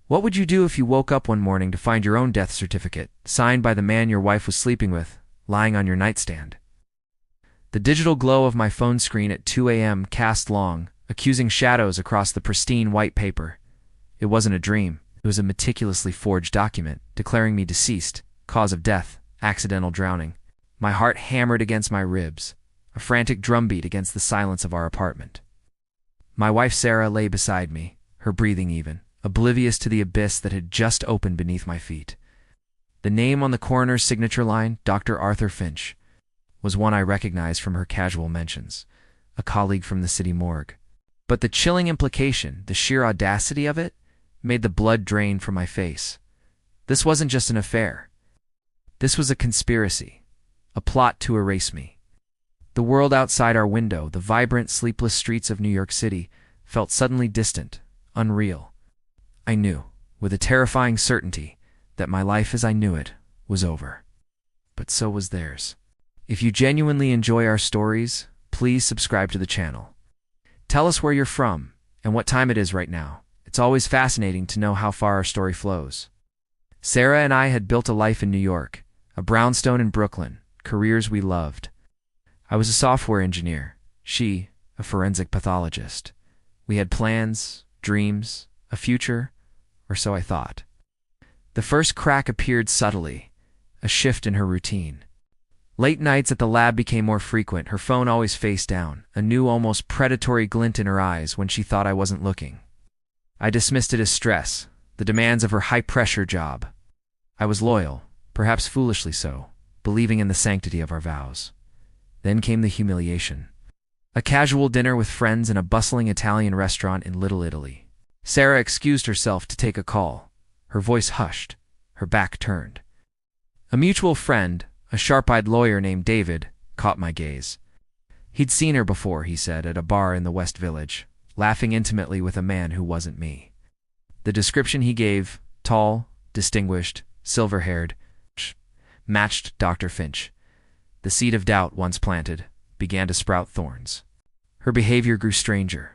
What would you do if you woke up one morning to find your own death certificate, signed by the man your wife was sleeping with, lying on your nightstand? The digital glow of my phone screen at 2 a.m. cast long, accusing shadows across the pristine white paper. It wasn't a dream. It was a meticulously forged document, declaring me deceased, cause of death, accidental drowning. My heart hammered against my ribs, a frantic drumbeat against the silence of our apartment. My wife Sarah lay beside me, her breathing even, oblivious to the abyss that had just opened beneath my feet. The name on the coroner's signature line, Dr. Arthur Finch, was one I recognized from her casual mentions, a colleague from the city morgue. But the chilling implication, the sheer audacity of it, made the blood drain from my face. This wasn't just an affair. This was a conspiracy, a plot to erase me. The world outside our window, the vibrant, sleepless streets of New York City, felt suddenly distant, unreal. I knew, with a terrifying certainty, that my life as I knew it was over. But so was theirs. If you genuinely enjoy our stories, please subscribe to the channel. Tell us where you're from and what time it is right now. It's always fascinating to know how far our story flows. Sarah and I had built a life in New York, a brownstone in Brooklyn, careers we loved. I was a software engineer, she, a forensic pathologist. We had plans, dreams, a future, or so I thought. The first crack appeared subtly, a shift in her routine. Late nights at the lab became more frequent, her phone always face down, a new, almost predatory glint in her eyes when she thought I wasn't looking. I dismissed it as stress, the demands of her high-pressure job. I was loyal, perhaps foolishly so, believing in the sanctity of our vows. Then came the humiliation. A casual dinner with friends in a bustling Italian restaurant in Little Italy. Sarah excused herself to take a call, her voice hushed, her back turned. A mutual friend, a sharp-eyed lawyer named David, caught my gaze. He'd seen her before, he said, at a bar in the West Village, laughing intimately with a man who wasn't me. The description he gave, tall, distinguished, silver-haired, matched Dr. Finch. The seed of doubt, once planted, began to sprout thorns. Her behavior grew stranger.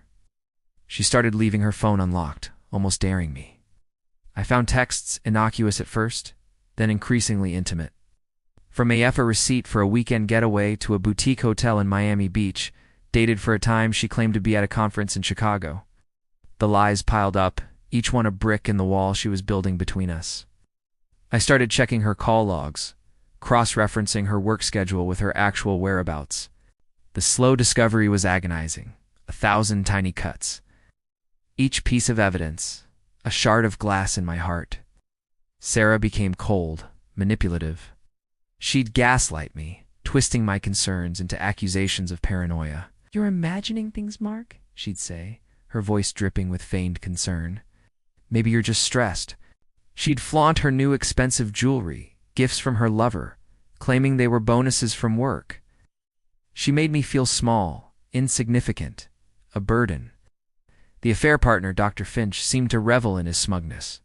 She started leaving her phone unlocked, almost daring me. I found texts innocuous at first, then increasingly intimate. From a receipt for a weekend getaway to a boutique hotel in Miami Beach, dated for a time she claimed to be at a conference in Chicago. The lies piled up, each one a brick in the wall she was building between us. I started checking her call logs, cross-referencing her work schedule with her actual whereabouts. The slow discovery was agonizing, 1,000 tiny cuts. Each piece of evidence, a shard of glass in my heart. Sarah became cold, manipulative. She'd gaslight me, twisting my concerns into accusations of paranoia. "You're imagining things, Mark?" she'd say, her voice dripping with feigned concern. "Maybe you're just stressed." She'd flaunt her new expensive jewelry, gifts from her lover, claiming they were bonuses from work. She made me feel small, insignificant, a burden. The affair partner, Dr. Finch, seemed to revel in his smugness.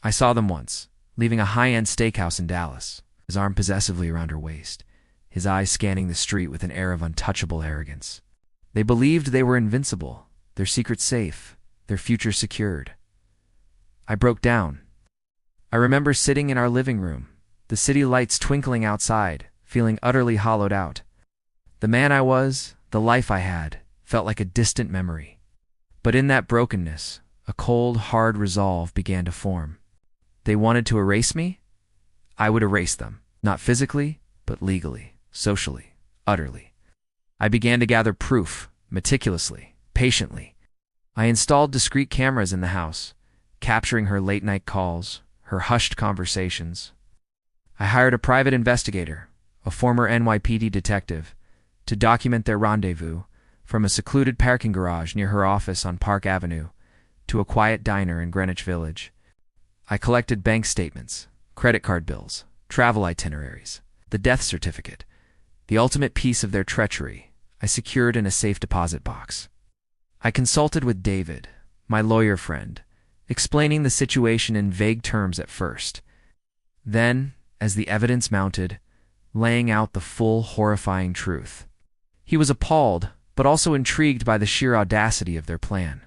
I saw them once, leaving a high-end steakhouse in Dallas, his arm possessively around her waist, his eyes scanning the street with an air of untouchable arrogance. They believed they were invincible, their secret safe, their future secured. I broke down. I remember sitting in our living room, the city lights twinkling outside, feeling utterly hollowed out. The man I was, the life I had, felt like a distant memory. But in that brokenness, a cold, hard resolve began to form. They wanted to erase me? I would erase them, not physically, but legally, socially, utterly. I began to gather proof, meticulously, patiently. I installed discreet cameras in the house, capturing her late-night calls, her hushed conversations. I hired a private investigator, a former NYPD detective, to document their rendezvous, from a secluded parking garage near her office on Park Avenue to a quiet diner in Greenwich Village. I collected bank statements, credit card bills, travel itineraries, the death certificate, the ultimate piece of their treachery, I secured in a safe deposit box. I consulted with David, my lawyer friend, explaining the situation in vague terms at first. Then, as the evidence mounted, laying out the full, horrifying truth. He was appalled, but also intrigued by the sheer audacity of their plan.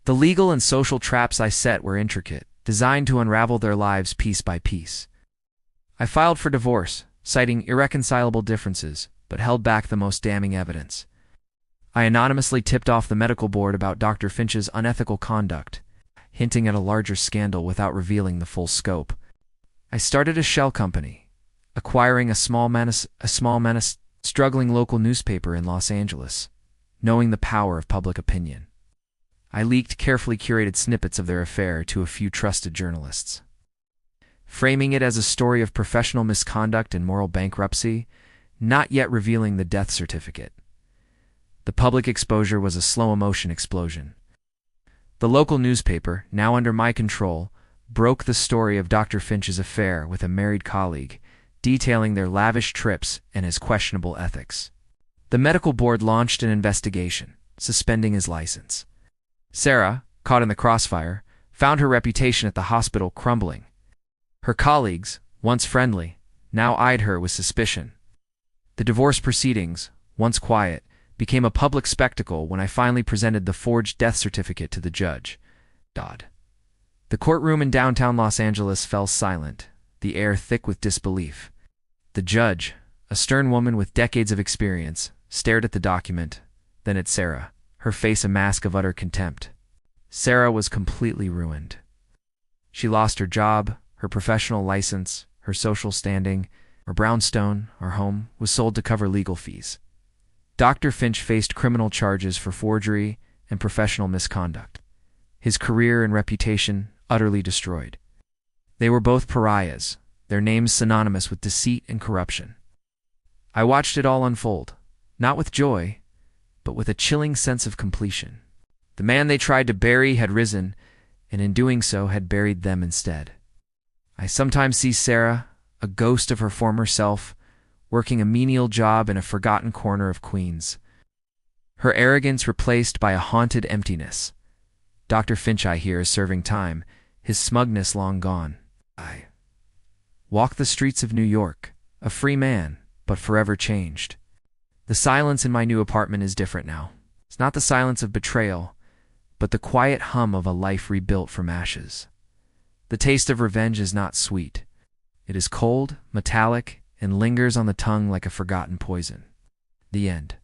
The legal and social traps I set were intricate, designed to unravel their lives piece by piece. I filed for divorce, citing irreconcilable differences, but held back the most damning evidence. I anonymously tipped off the medical board about Dr. Finch's unethical conduct, hinting at a larger scandal without revealing the full scope. I started a shell company, acquiring a small struggling local newspaper in Los Angeles, knowing the power of public opinion. I leaked carefully curated snippets of their affair to a few trusted journalists, framing it as a story of professional misconduct and moral bankruptcy, not yet revealing the death certificate. The public exposure was a slow-motion explosion. The local newspaper, now under my control, broke the story of Dr. Finch's affair with a married colleague, detailing their lavish trips and his questionable ethics. The medical board launched an investigation, suspending his license. Sarah, caught in the crossfire, found her reputation at the hospital crumbling. Her colleagues, once friendly, now eyed her with suspicion. The divorce proceedings, once quiet, became a public spectacle when I finally presented the forged death certificate to the judge. The courtroom in downtown Los Angeles fell silent, the air thick with disbelief. The judge, a stern woman with decades of experience, stared at the document, then at Sarah, her face a mask of utter contempt. Sarah was completely ruined. She lost her job, her professional license, her social standing. Her brownstone, our home, was sold to cover legal fees. Dr. Finch faced criminal charges for forgery and professional misconduct. His career and reputation utterly destroyed. They were both pariahs, their names synonymous with deceit and corruption. I watched it all unfold, not with joy, but with a chilling sense of completion. The man they tried to bury had risen, and in doing so had buried them instead. I sometimes see Sarah, a ghost of her former self, working a menial job in a forgotten corner of Queens. Her arrogance replaced by a haunted emptiness. Dr. Finch, I hear, is serving time, his smugness long gone. I walk the streets of New York, a free man, but forever changed. The silence in my new apartment is different now. It's not the silence of betrayal, but the quiet hum of a life rebuilt from ashes. The taste of revenge is not sweet. It is cold, metallic, and lingers on the tongue like a forgotten poison. The end.